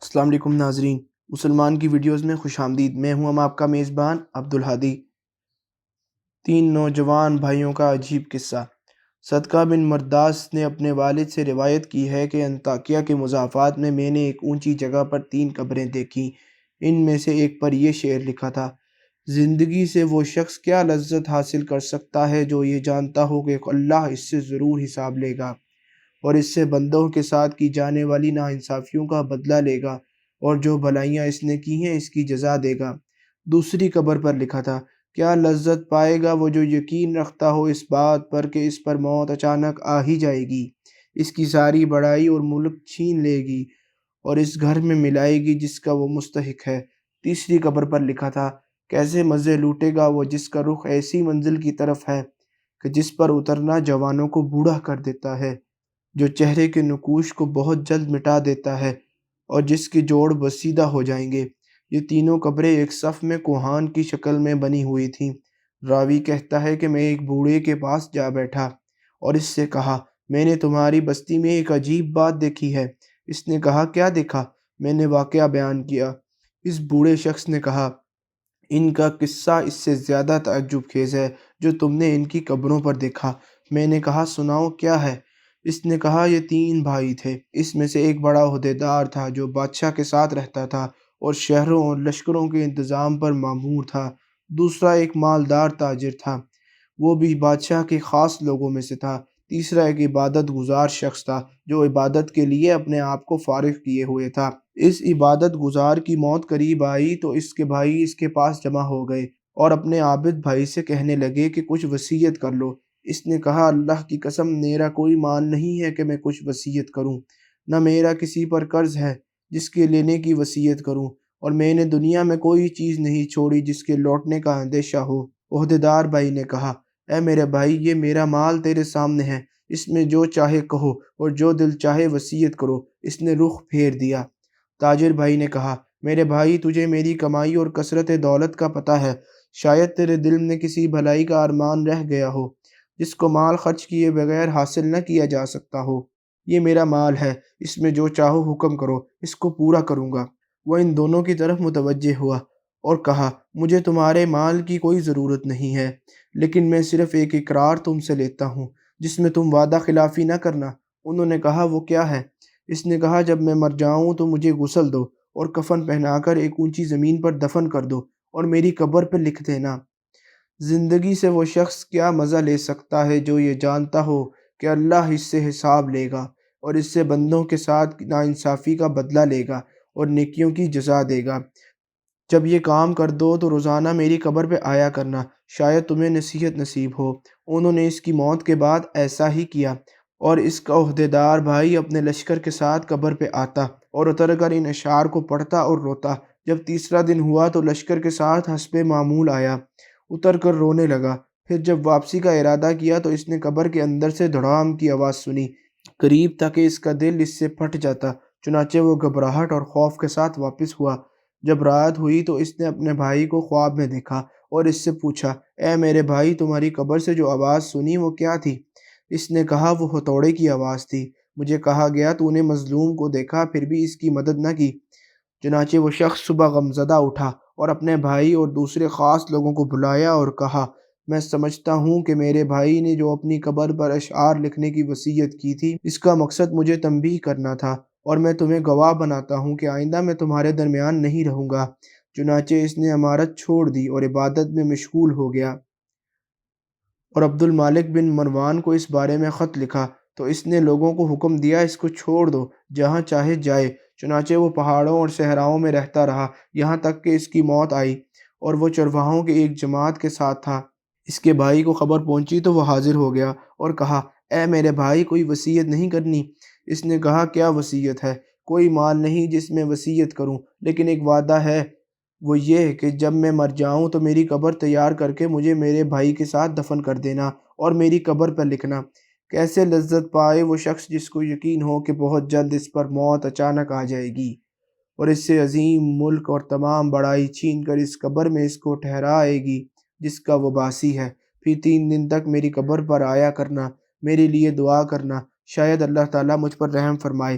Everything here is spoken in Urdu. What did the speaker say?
السلام علیکم ناظرین، مسلمان کی ویڈیوز میں خوش آمدید۔ میں ہوں آپ کا میزبان عبدالہادی۔ تین نوجوان بھائیوں کا عجیب قصہ۔ صدقہ بن مرداس نے اپنے والد سے روایت کی ہے کہ انطاکیہ کے مضافات میں نے ایک اونچی جگہ پر تین قبریں دیکھیں۔ ان میں سے ایک پر یہ شعر لکھا تھا: زندگی سے وہ شخص کیا لذت حاصل کر سکتا ہے جو یہ جانتا ہو کہ اللہ اس سے ضرور حساب لے گا اور اس سے بندوں کے ساتھ کی جانے والی ناانصافیوں کا بدلہ لے گا، اور جو بھلائیاں اس نے کی ہیں اس کی جزا دے گا۔ دوسری قبر پر لکھا تھا: کیا لذت پائے گا وہ جو یقین رکھتا ہو اس بات پر کہ اس پر موت اچانک آ ہی جائے گی، اس کی ساری بڑائی اور ملک چھین لے گی اور اس گھر میں ملائے گی جس کا وہ مستحق ہے۔ تیسری قبر پر لکھا تھا: کیسے مزے لوٹے گا وہ جس کا رخ ایسی منزل کی طرف ہے کہ جس پر اترنا جوانوں کو بوڑھا کر دیتا ہے، جو چہرے کے نقوش کو بہت جلد مٹا دیتا ہے اور جس کے جوڑ بسیدہ ہو جائیں گے۔ یہ تینوں قبریں ایک صف میں کوہان کی شکل میں بنی ہوئی تھیں۔ راوی کہتا ہے کہ میں ایک بوڑھے کے پاس جا بیٹھا اور اس سے کہا: میں نے تمہاری بستی میں ایک عجیب بات دیکھی ہے۔ اس نے کہا: کیا دیکھا؟ میں نے واقعہ بیان کیا۔ اس بوڑھے شخص نے کہا: ان کا قصہ اس سے زیادہ تعجب خیز ہے جو تم نے ان کی قبروں پر دیکھا۔ میں نے کہا: سناؤ، کیا ہے؟ اس نے کہا: یہ تین بھائی تھے۔ اس میں سے ایک بڑا عہدیدار تھا جو بادشاہ کے ساتھ رہتا تھا اور شہروں اور لشکروں کے انتظام پر مامور تھا۔ دوسرا ایک مالدار تاجر تھا، وہ بھی بادشاہ کے خاص لوگوں میں سے تھا۔ تیسرا ایک عبادت گزار شخص تھا جو عبادت کے لیے اپنے آپ کو فارغ کیے ہوئے تھا۔ اس عبادت گزار کی موت قریب آئی تو اس کے بھائی اس کے پاس جمع ہو گئے اور اپنے عابد بھائی سے کہنے لگے کہ کچھ وصیت کر لو۔ اس نے کہا: اللہ کی قسم، میرا کوئی مال نہیں ہے کہ میں کچھ وصیت کروں، نہ میرا کسی پر قرض ہے جس کے لینے کی وصیت کروں، اور میں نے دنیا میں کوئی چیز نہیں چھوڑی جس کے لوٹنے کا اندیشہ ہو۔ عہدیدار بھائی نے کہا: اے میرے بھائی، یہ میرا مال تیرے سامنے ہے، اس میں جو چاہے کہو اور جو دل چاہے وصیت کرو۔ اس نے رخ پھیر دیا۔ تاجر بھائی نے کہا: میرے بھائی، تجھے میری کمائی اور کثرت دولت کا پتہ ہے، شاید تیرے دل میں کسی بھلائی کا ارمان رہ گیا ہو جس کو مال خرچ کیے بغیر حاصل نہ کیا جا سکتا ہو۔ یہ میرا مال ہے، اس میں جو چاہو حکم کرو، اس کو پورا کروں گا۔ وہ ان دونوں کی طرف متوجہ ہوا اور کہا: مجھے تمہارے مال کی کوئی ضرورت نہیں ہے، لیکن میں صرف ایک اقرار تم سے لیتا ہوں جس میں تم وعدہ خلافی نہ کرنا۔ انہوں نے کہا: وہ کیا ہے؟ اس نے کہا: جب میں مر جاؤں تو مجھے غسل دو اور کفن پہنا کر ایک اونچی زمین پر دفن کر دو اور میری قبر پہ لکھ دینا: زندگی سے وہ شخص کیا مزہ لے سکتا ہے جو یہ جانتا ہو کہ اللہ اس سے حساب لے گا اور اس سے بندوں کے ساتھ ناانصافی کا بدلہ لے گا اور نیکیوں کی جزا دے گا۔ جب یہ کام کر دو تو روزانہ میری قبر پہ آیا کرنا، شاید تمہیں نصیحت نصیب ہو۔ انہوں نے اس کی موت کے بعد ایسا ہی کیا اور اس کا عہدیدار بھائی اپنے لشکر کے ساتھ قبر پہ آتا اور اتر کر ان اشعار کو پڑھتا اور روتا۔ جب تیسرا دن ہوا تو لشکر کے ساتھ حسب معمول آیا، اتر کر رونے لگا۔ پھر جب واپسی کا ارادہ کیا تو اس نے قبر کے اندر سے دھڑام کی آواز سنی، قریب تھا کہ اس کا دل اس سے پھٹ جاتا۔ چنانچہ وہ گھبراہٹ اور خوف کے ساتھ واپس ہوا۔ جب رات ہوئی تو اس نے اپنے بھائی کو خواب میں دیکھا اور اس سے پوچھا: اے میرے بھائی، تمہاری قبر سے جو آواز سنی وہ کیا تھی؟ اس نے کہا: وہ ہتھوڑے کی آواز تھی۔ مجھے کہا گیا تو نے مظلوم کو دیکھا پھر بھی اس کی مدد نہ کی۔ چنانچہ وہ شخص صبح غمزدہ اٹھا اور اپنے بھائی اور دوسرے خاص لوگوں کو بلایا اور کہا: میں سمجھتا ہوں کہ میرے بھائی نے جو اپنی قبر پر اشعار لکھنے کی وصیت کی تھی اس کا مقصد مجھے تنبیہ کرنا تھا، اور میں تمہیں گواہ بناتا ہوں کہ آئندہ میں تمہارے درمیان نہیں رہوں گا۔ چنانچہ اس نے امارت چھوڑ دی اور عبادت میں مشغول ہو گیا اور عبد المالک بن مروان کو اس بارے میں خط لکھا تو اس نے لوگوں کو حکم دیا: اس کو چھوڑ دو، جہاں چاہے جائے۔ چنانچہ وہ پہاڑوں اور صحراؤں میں رہتا رہا یہاں تک کہ اس کی موت آئی، اور وہ چرواہوں کی ایک جماعت کے ساتھ تھا۔ اس کے بھائی کو خبر پہنچی تو وہ حاضر ہو گیا اور کہا: اے میرے بھائی، کوئی وصیت نہیں کرنی؟ اس نے کہا: کیا وصیت ہے؟ کوئی مال نہیں جس میں وصیت کروں، لیکن ایک وعدہ ہے، وہ یہ کہ جب میں مر جاؤں تو میری قبر تیار کر کے مجھے میرے بھائی کے ساتھ دفن کر دینا اور میری قبر پر لکھنا: کیسے لذت پائے وہ شخص جس کو یقین ہو کہ بہت جلد اس پر موت اچانک آ جائے گی اور اس سے عظیم ملک اور تمام بڑائی چھین کر اس قبر میں اس کو ٹھہرائے گی جس کا وہ باسی ہے۔ پھر 3 دن تک میری قبر پر آیا کرنا، میرے لیے دعا کرنا، شاید اللہ تعالیٰ مجھ پر رحم فرمائے۔